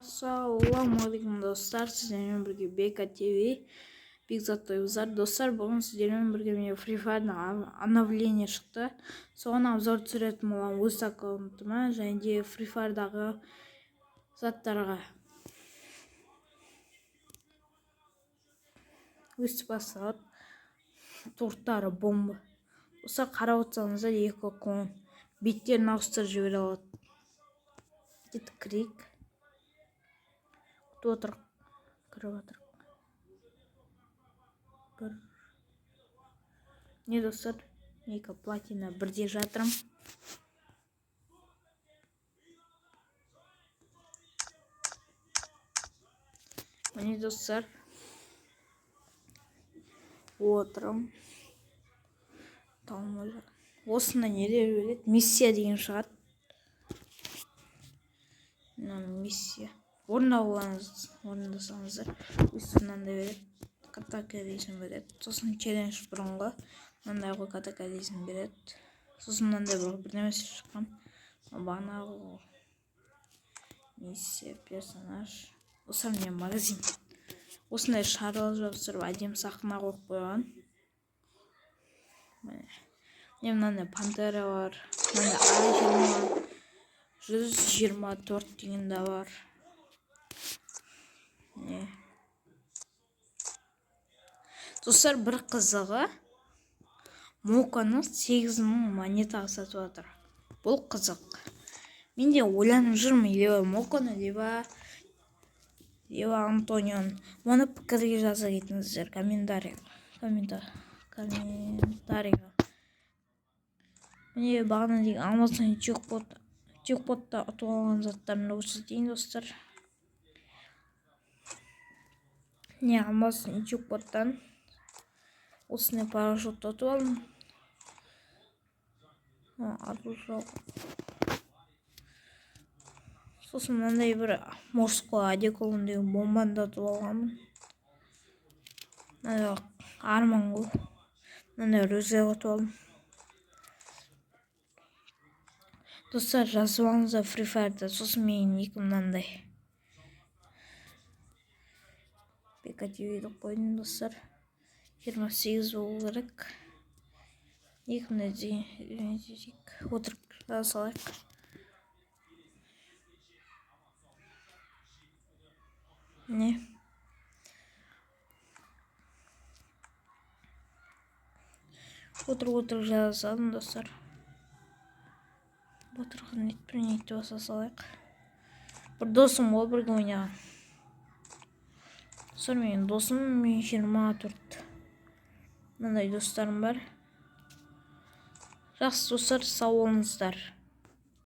Assalamualaikum достар, сіздермен бірге Бека ТВ Бекзат Тойбызар. Достар, бүгін сіздермен бірге менде Free Fire'ның обновление шықты. Соған обзор түсіретін боламын өз аккаунтыма және де Free Fire'дағы заттарға. Өстіп басталады. Торттары бомба. Достар, қарап отырсаңыздар, екі клон беттерін ауыстырып жібере алады. Кет крик. Отырық кіріп жатыр. Не достар, екі платина бірде жатырым. Міне достар, отырым. Осында не деп береді? Миссия деген шығады. Миссия. Орындасаңыздар, үстінен де береді. Катака дейсін береді. Сосын челлендж бұрынғы. Мынандай ғой катака дейсін береді. Сосын мынандай бірнемесі шыққан. Бағанағы миссия, персонаж. Осы міне магазин. Осындай шаралы жабыстырып әдемі сақына қойып қойған. Міне мынандай пантера бар. Мынандай A20-124 деген де бар. Достар, бір қызығы Моканы 8000 монетаға сатып жатыр. Бұл қызық. Мен де ойланып жүрмін, либо Моканы, либо Антонионы. Оны пікірге жаза кетіңіздер комментарийға. Міне бағана деген алмасынан чекпотта ұтып алған заттарымды көрсетейін достар. Не алмасын чекпоттан осындай парашютты ұтып алдым. Сосын мынандай бір морской одеколон деген бомбаны да ұтып алғанмын. Мынандай арман ғой. Мынандай рюкзак ұтып алдым. Достар, жазып алыңыздар Free Fire'да. Сосын мен екі мынандай Бека ТВ'ді қойдым достар. 28 болу керек. Екі мындай отырып жаза салайық. Не? Отырып жаза салдым достар. Отырған нетті баса салайық. Бір досым ол бірге ойнаған. Достар, менің досым 24. Мынандай достарым бар. Жақсы достар, сау болыңыздар.